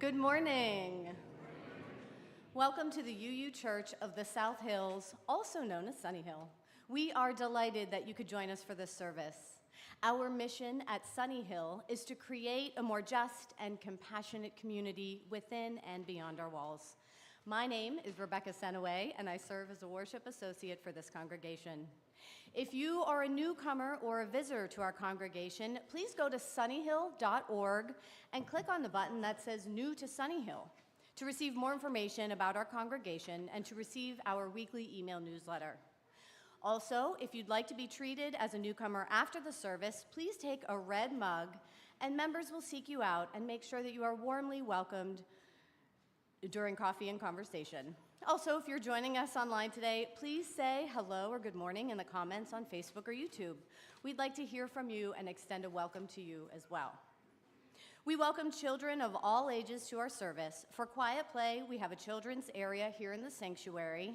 Good morning. Welcome to the UU Church of the South Hills, also known as Sunnyhill. We are delighted that you could join us for this service. Our mission at Sunnyhill is to create a more just and compassionate community within and beyond our walls. My name is Rebecca Senaway, and I serve as a worship associate for this congregation. If you are a newcomer or a visitor to our congregation, please go to sunnyhill.org and click on the button that says New to Sunnyhill to receive more information about our congregation and to receive our weekly email newsletter. Also, if you'd like to be treated as a newcomer after the service, please take a red mug and members will seek you out and make sure that you are warmly welcomed during coffee and conversation. Also, if you're joining us online today, please say hello or good morning in the comments on Facebook or YouTube. We'd like to hear from you and extend a welcome to you as well. We welcome children of all ages to our service. For quiet play, we have a children's area here in the sanctuary.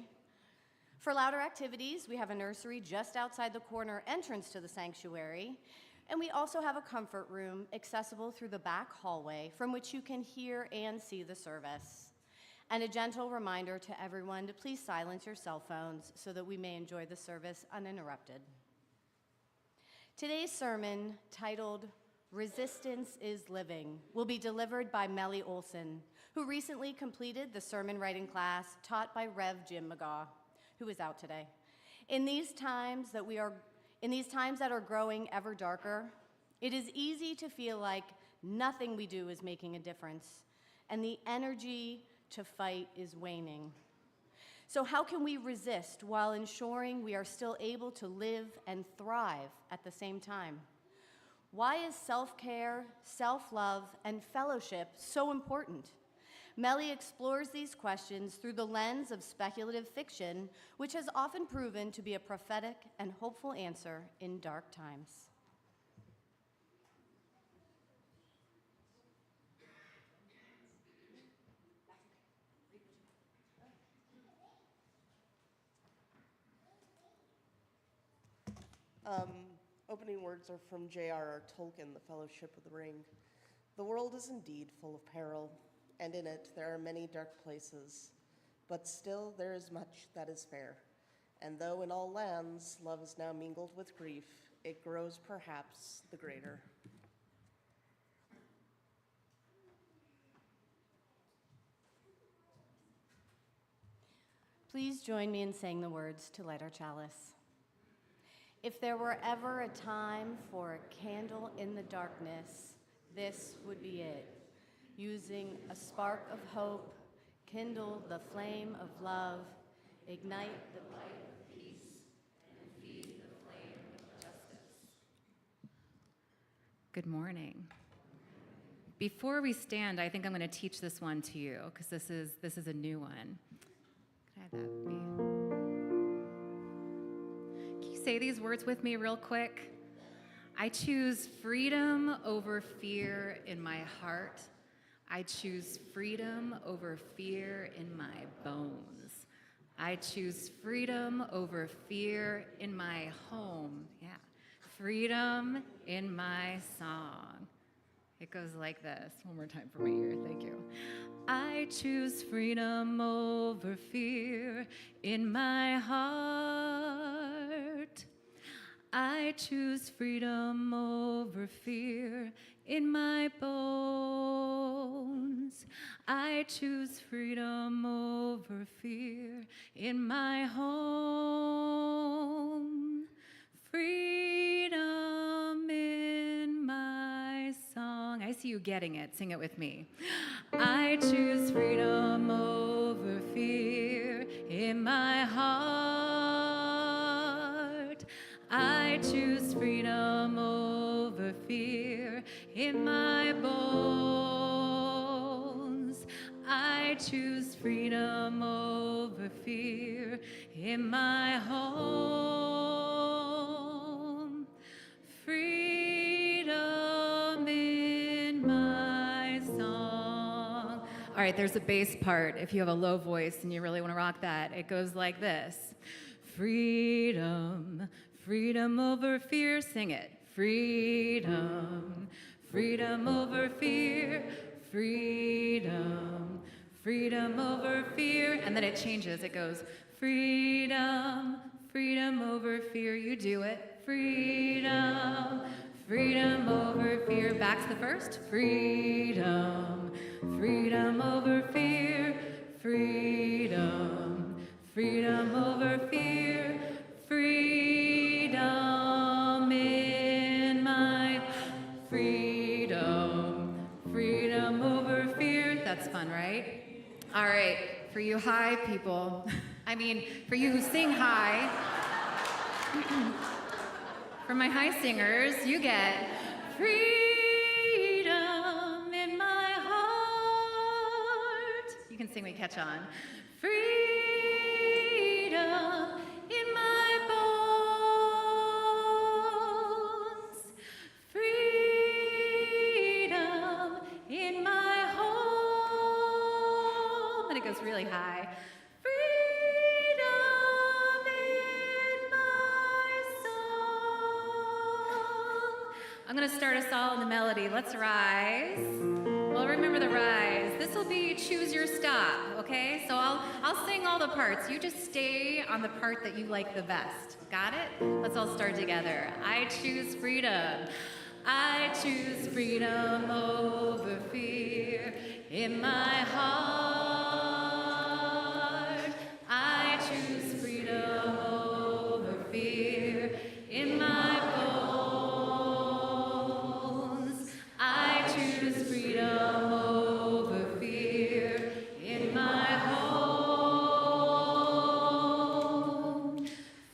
For louder activities, we have a nursery just outside the corner entrance to the sanctuary. And we also have a comfort room accessible through the back hallway from which you can hear and see the service. And a gentle reminder to everyone to please silence your cell phones so that we may enjoy the service uninterrupted. Today's sermon, titled Resistance is Living, will be delivered by Melly Olson, who recently completed the sermon writing class taught by Rev. Jim McGaw, who is out today. In these times that are growing ever darker, it is easy to feel like nothing we do is making a difference, and the energy to fight is waning. So how can we resist while ensuring we are still able to live and thrive at the same time? Why is self-care, self-love, and fellowship so important? Melly explores these questions through the lens of speculative fiction, which has often proven to be a prophetic and hopeful answer in dark times. Opening words are from J.R.R. Tolkien, The Fellowship of the Ring. The world is indeed full of peril, and in it there are many dark places. But still there is much that is fair. And though in all lands love is now mingled with grief, it grows perhaps the greater. Please join me in saying the words to light our chalice. If there were ever a time for a candle in the darkness, this would be it. Using a spark of hope, kindle the flame of love, ignite the light of peace, and feed the flame of justice. Good morning. Before we stand, I think I'm going to teach this one to you because this is a new one. Can I have that, please? Say these words with me real quick. I choose freedom over fear in my heart. I choose freedom over fear in my bones. I choose freedom over fear in my home. Yeah. Freedom in my song. It goes like this. One more time for my ear. Thank you. I choose freedom over fear in my heart. I choose freedom over fear in my bones. I choose freedom over fear in my home. Freedom in my song. I see you getting it. Sing it with me. I choose freedom over fear in my heart. I choose freedom over fear in my bones. I choose freedom over fear in my home. Freedom in my song. All right, there's a bass part. If you have a low voice and you really want to rock that, it goes like this. Freedom, freedom over fear. Sing it. Freedom, freedom over fear. freedom, freedom over fear. And then it changes. It goes, freedom, freedom over fear. You do it. Freedom, freedom over fear. Back to the first. Freedom, freedom over fear. Freedom, freedom over fear. Freedom in my freedom, freedom over fear. That's fun, right? All right, for you high people, for you who sing high, for my high singers, you get freedom in my heart. You can sing, we catch on. Freedom in my bones. Freedom in my home. And it goes really high. Freedom in my song. I'm going to start us all in the melody. Let's rise. Well, remember the rise. This will be choose your stop, okay? So I'll sing all the parts. You just stay on the part that you like the best. Got it? Let's all start together. I choose freedom. I choose freedom over fear in my heart. I choose freedom over fear in my bones. I choose freedom over fear in my home.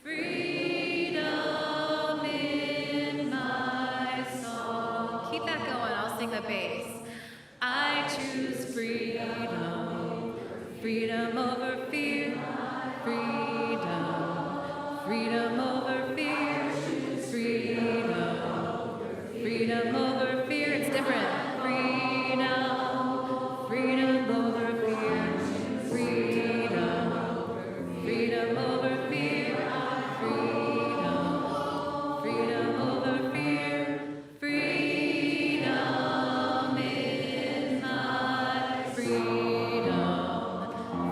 Freedom in my song. Keep that going. I'll sing the bass. I choose freedom. Freedom over fear. Freedom. Freedom over fear. Freedom. Freedom over fear. It's different. Freedom. Freedom over fear. Freedom. Freedom over fear. Freedom. Freedom over fear. Freedom in my freedom.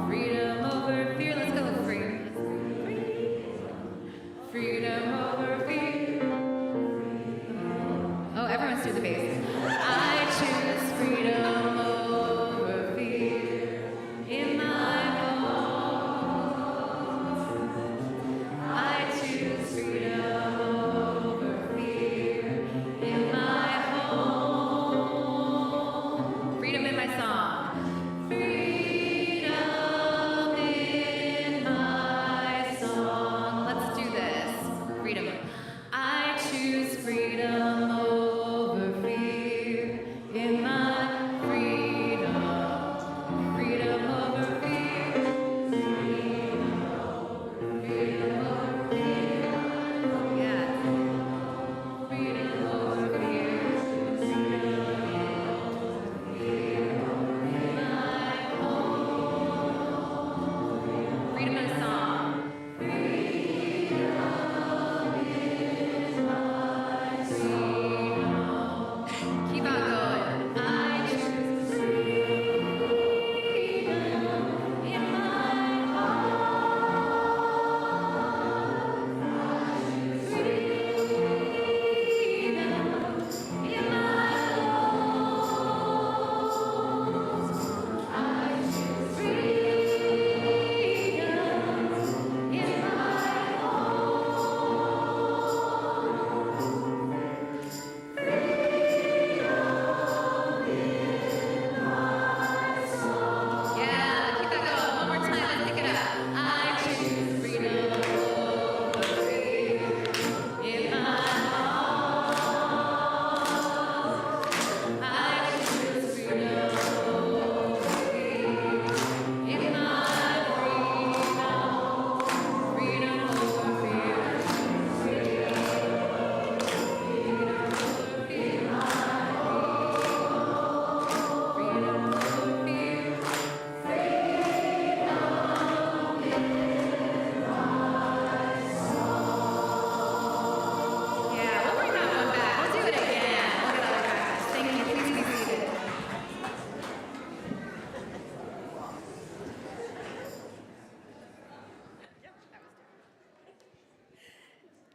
Freedom over fear. Let's go with freedom. Freedom over fear. Oh, everyone's doing the bass. I choose freedom over fear in my bones. I choose freedom over fear in my home. Freedom in my song. Freedom in my song. Let's do this. Freedom. I choose freedom over fear in my freedom. Freedom over fear. Freedom over fear. Yeah. Freedom over fear. Freedom in song. Keep on going. I choose freedom in my heart. Freedom in my bones. I choose freedom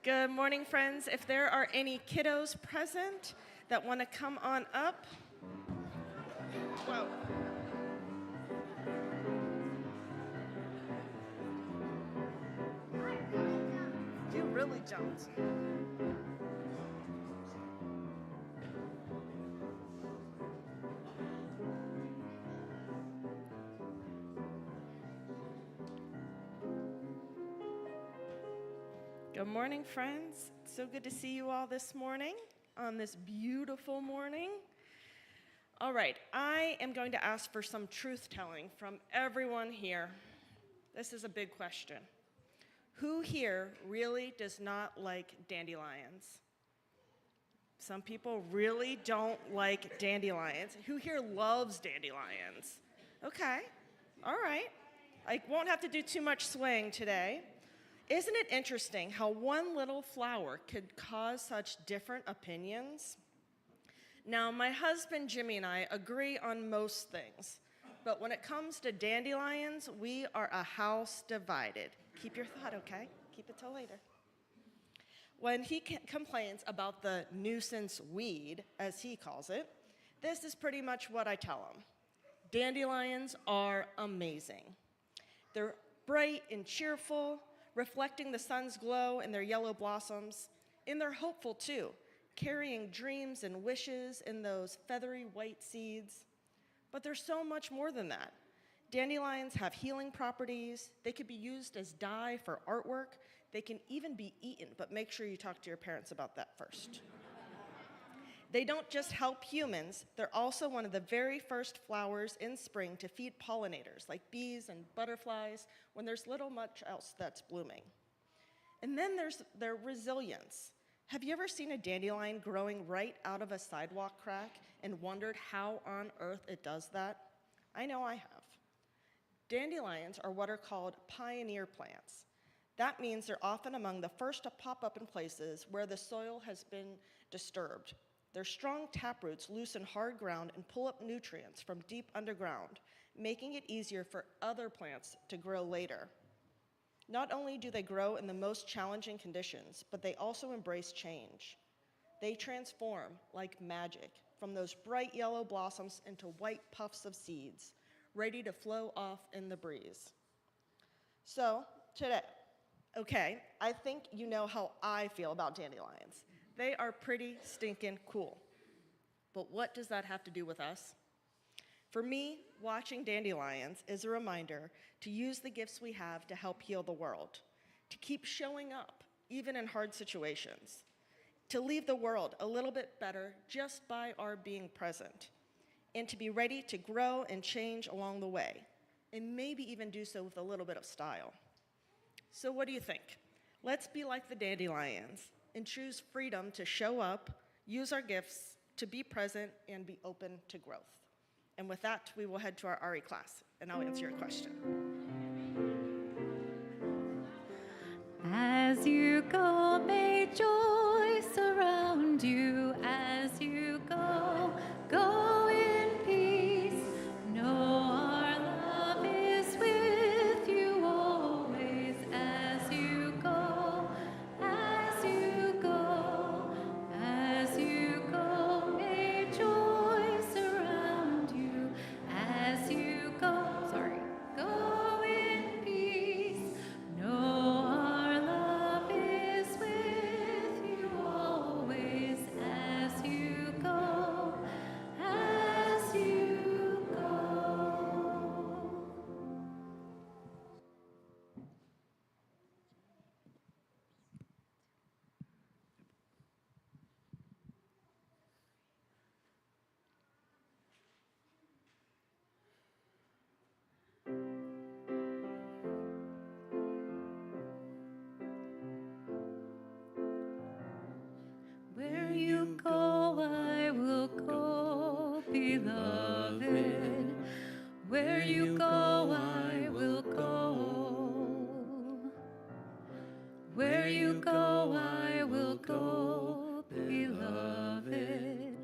Good morning, friends. If there are any kiddos present that want to come on up. Whoa. You really jumped. Good morning, friends. It's so good to see you all this morning on this beautiful morning. All right, I am going to ask for some truth-telling from everyone here. This is a big question. Who here really does not like dandelions? Some people really don't like dandelions. Who here loves dandelions? Okay, all right. I won't have to do too much swaying today. Isn't it interesting how one little flower could cause such different opinions? Now, my husband Jimmy and I agree on most things, but when it comes to dandelions, we are a house divided. Keep your thought, okay? Keep it till later. When he complains about the nuisance weed, as he calls it, this is pretty much what I tell him. Dandelions are amazing. They're bright and cheerful, reflecting the sun's glow in their yellow blossoms, and they're hopeful too, carrying dreams and wishes in those feathery white seeds. But there's so much more than that. Dandelions have healing properties. They could be used as dye for artwork. They can even be eaten, but make sure you talk to your parents about that first. They don't just help humans, they're also one of the very first flowers in spring to feed pollinators, like bees and butterflies, when there's little much else that's blooming. And then there's their resilience. Have you ever seen a dandelion growing right out of a sidewalk crack and wondered how on earth it does that? I know I have. Dandelions are what are called pioneer plants. That means they're often among the first to pop up in places where the soil has been disturbed. Their strong taproots loosen hard ground and pull up nutrients from deep underground, making it easier for other plants to grow later. Not only do they grow in the most challenging conditions, but they also embrace change. They transform like magic from those bright yellow blossoms into white puffs of seeds, ready to flow off in the breeze. So, today, okay, I think you know how I feel about dandelions. They are pretty stinking cool. But what does that have to do with us? For me, watching dandelions is a reminder to use the gifts we have to help heal the world, to keep showing up, even in hard situations, to leave the world a little bit better just by our being present, and to be ready to grow and change along the way, and maybe even do so with a little bit of style. So what do you think? Let's be like the dandelions and choose freedom to show up, use our gifts, to be present, and be open to growth. And with that, we will head to our RE class, and I'll answer your question. As you go, may joy surround you. As you go, go in peace. Know our love is with you always. As you go, as you go, as you go, may joy surround you. As you go, go in peace. Know our love is with you always. As you go, as you go. Where you go, I will go, beloved. Where you go, I will go. Where you go, I will go, beloved.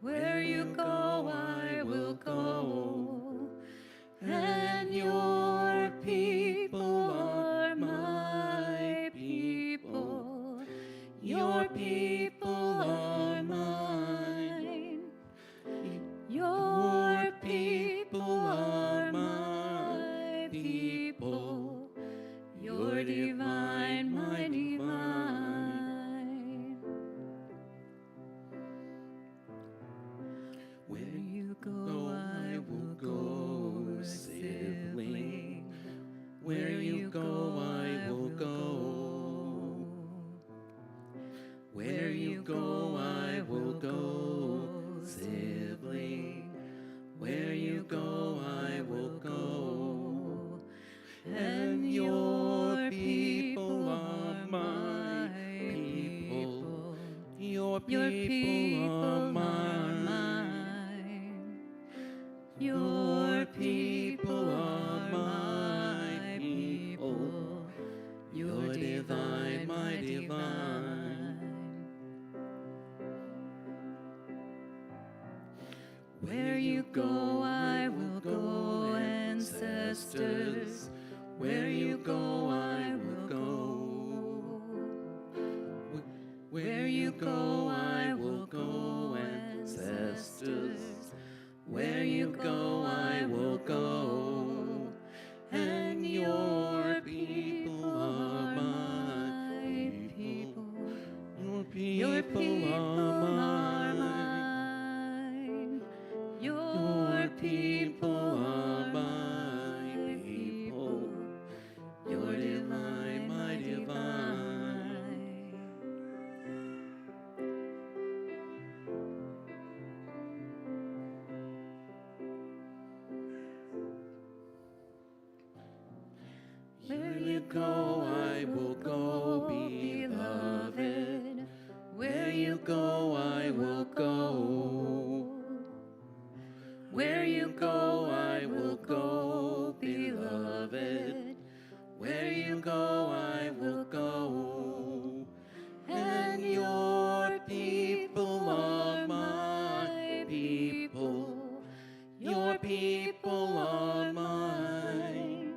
Where you go, I will go. And your people are my people. Where you go, I will go, beloved. Where you go, I will go. Where you go, I will go, beloved. Where you go, I will go. And your people are my people. Your people are mine.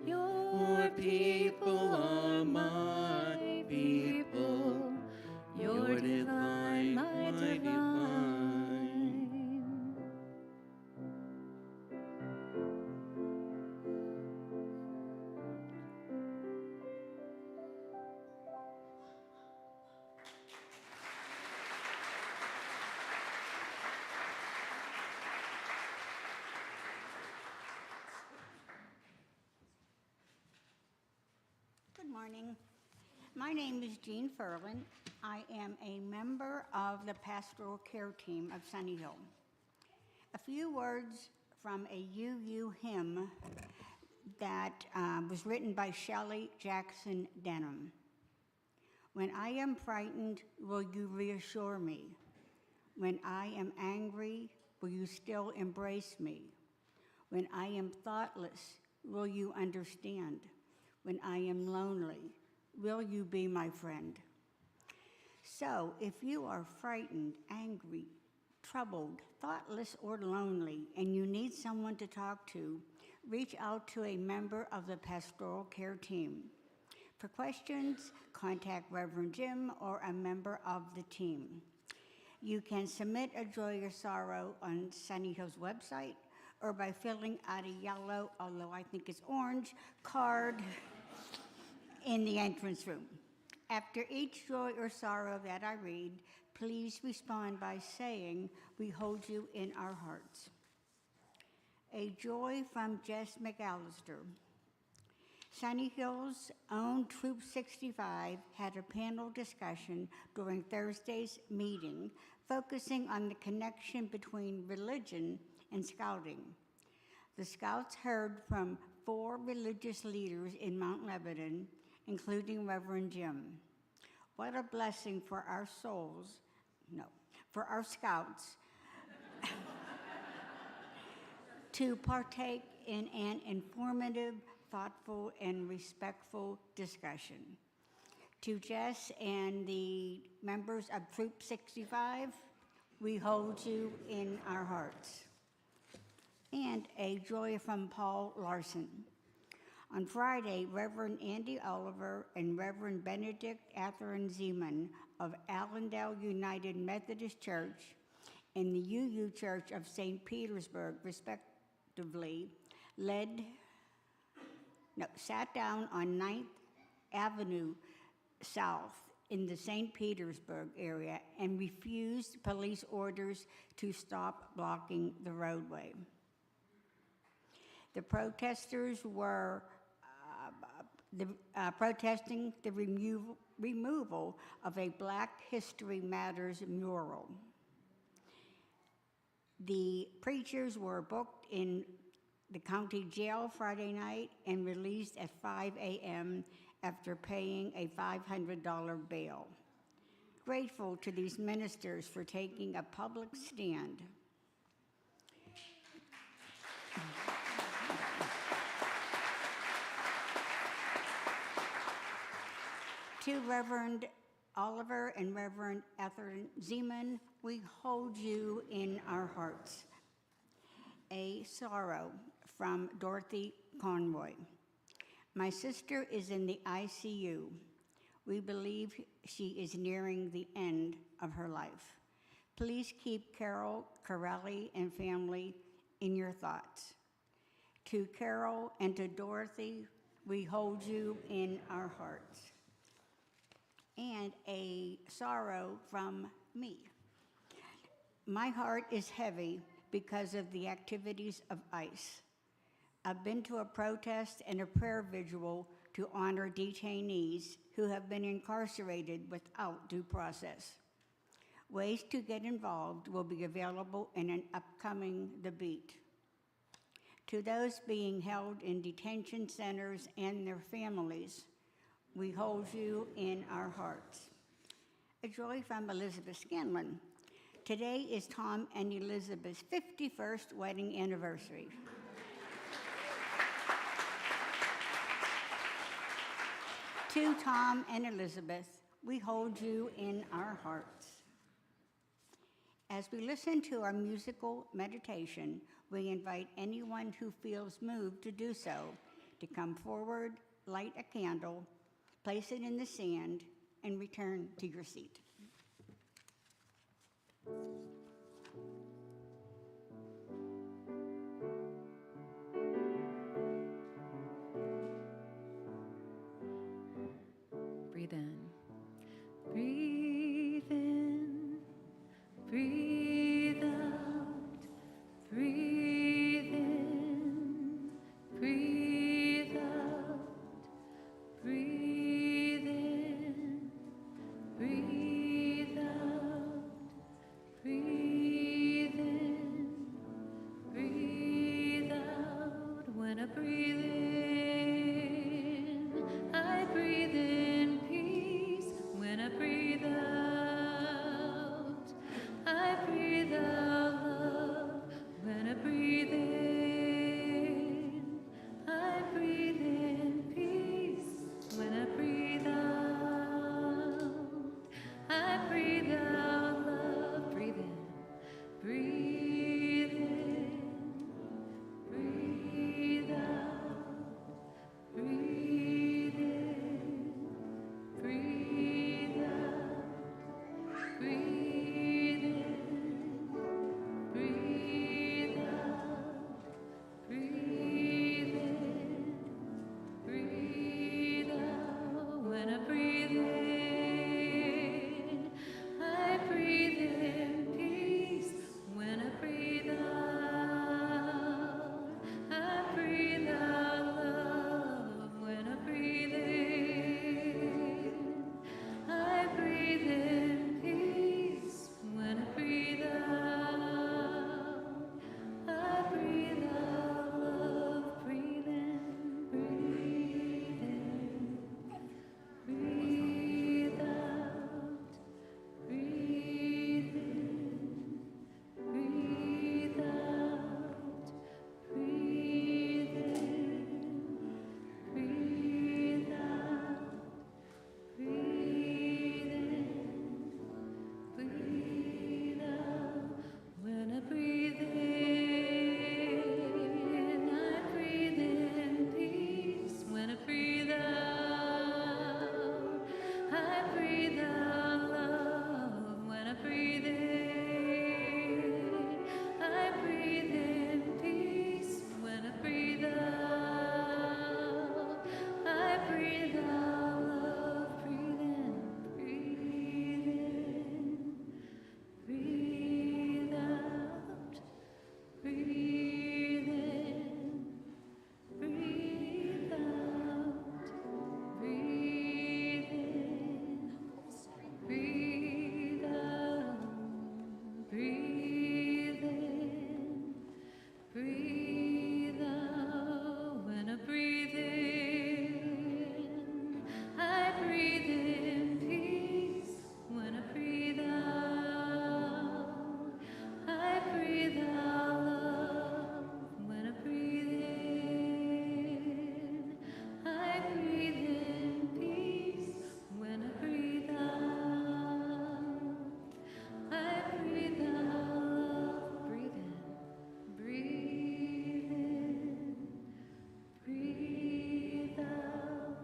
Your people are my people. Your divine, my divine. Good morning. My name is Jean Ferlin. I am a member of the pastoral care team of Sunnyhill. A few words from a UU hymn that was written by Shelley Jackson Denham. When I am frightened, will you reassure me? When I am angry, will you still embrace me? When I am thoughtless, will you understand? When I am lonely, will you be my friend? So, if you are frightened, angry, troubled, thoughtless, or lonely, and you need someone to talk to, reach out to a member of the pastoral care team. For questions, contact Reverend Jim or a member of the team. You can submit a Joy or Sorrow on Sunnyhill's website or by filling out a yellow, although I think it's orange, card in the entrance room. After each joy or sorrow that I read, please respond by saying, "We hold you in our hearts." A joy from Jess McAllister. Sunnyhill's own Troop 65 had a panel discussion during Thursday's meeting focusing on the connection between religion and scouting. The Scouts heard from 4 religious leaders in Mount Lebanon, including Reverend Jim. What a blessing for our souls, for our Scouts to partake in an informative, thoughtful, and respectful discussion. To Jess and the members of Troop 65, we hold you in our hearts. And a joy from Paul Larson. On Friday, Reverend Andy Oliver and Reverend Benedict Atherton Zeman of Allendale United Methodist Church and the UU Church of St. Petersburg, respectively, sat down on 9th Avenue South in the St. Petersburg area and refused police orders to stop blocking the roadway. The protesters were protesting the removal of a Black History Matters mural. The preachers were booked in the county jail Friday night and released at 5 a.m. after paying a $500 bail. Grateful to these ministers for taking a public stand. To Reverend Oliver and Reverend Atherton Zeman, we hold you in our hearts. A sorrow from Dorothy Conroy. My sister is in the ICU. We believe she is nearing the end of her life. Please keep Carol Corelli and family in your thoughts. To Carol and to Dorothy, we hold you in our hearts. And a sorrow from me. My heart is heavy because of the activities of ICE. I've been to a protest and a prayer vigil to honor detainees who have been incarcerated without due process. Ways to get involved will be available in an upcoming The Beat. To those being held in detention centers and their families, we hold you in our hearts. A joy from Elizabeth Scanlon. Today is Tom and Elizabeth's 51st wedding anniversary. To Tom and Elizabeth, we hold you in our hearts. As we listen to our musical meditation, we invite anyone who feels moved to do so to come forward, light a candle, place it in the sand, and return to your seat. Breathe in. Breathe in. Breathe out. Breathe in. Breathe out. Breathe in. Breathe out. Breathe in. Breathe out. When I breathe in, I breathe in peace. When I breathe out, I breathe out love. When I breathe in, I breathe in peace. When I breathe out, I breathe out love. Breathe in, breathe in, breathe out, breathe in, breathe out, breathe in, breathe out, breathe in, breathe out. When I breathe in, I breathe in peace. When I breathe out, I breathe out love. When I breathe in, I breathe in peace. When I breathe out, I breathe out love. Breathe in, breathe in, breathe out, breathe in, breathe out, breathe in, breathe out, breathe in, breathe out. When I breathe in, I breathe in peace. When I breathe out, I breathe out love. When I breathe in, I breathe in peace. When I breathe out, I breathe out love. Breathe in, breathe in, breathe out, breathe in, breathe out, breathe in, breathe out, breathe in, breathe out. When I breathe in, I breathe in peace. When I breathe out, I breathe out love. When I breathe in, I breathe in peace. When I breathe out, I breathe out love. Breathe in, breathe in, breathe out,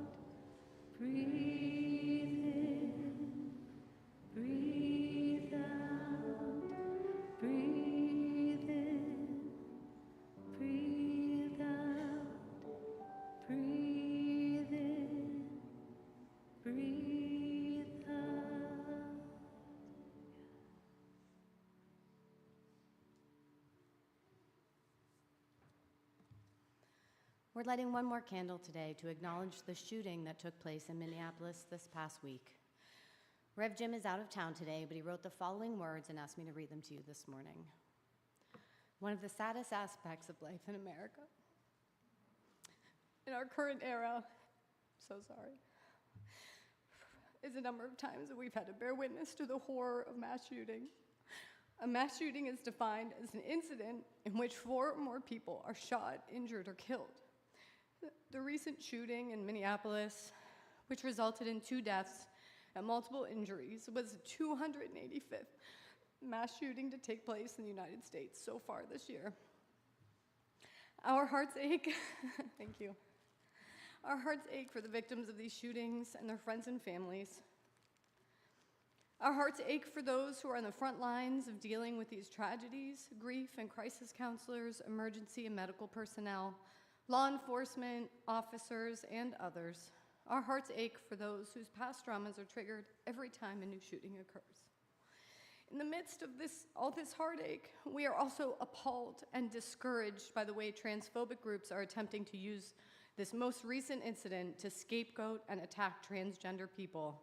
breathe in, breathe out, breathe in, breathe out, breathe in, breathe out. We're lighting one more candle today to acknowledge the shooting that took place in Minneapolis this past week. Rev Jim is out of town today, but he wrote the following words and asked me to read them to you this morning. One of the saddest aspects of life in America. In our current era, so sorry, is the number of times that we've had to bear witness to the horror of mass shooting. A mass shooting is defined as an incident in which 4 or more people are shot, injured, or killed. The recent shooting in Minneapolis, which resulted in 2 deaths and multiple injuries, was the 285th mass shooting to take place in the United States so far this year. Our hearts ache, thank you. Our hearts ache for the victims of these shootings and their friends and families. Our hearts ache for those who are on the front lines of dealing with these tragedies, grief and crisis counselors, emergency and medical personnel, law enforcement officers, and others. Our hearts ache for those whose past traumas are triggered every time a new shooting occurs. In the midst of all this heartache, we are also appalled and discouraged by the way transphobic groups are attempting to use this most recent incident to scapegoat and attack transgender people,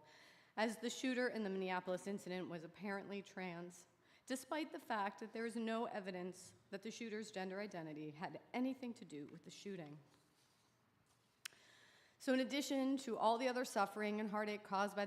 as the shooter in the Minneapolis incident was apparently trans, despite the fact that there is no evidence that the shooter's gender identity had anything to do with the shooting. So in addition to all the other suffering and heartache caused by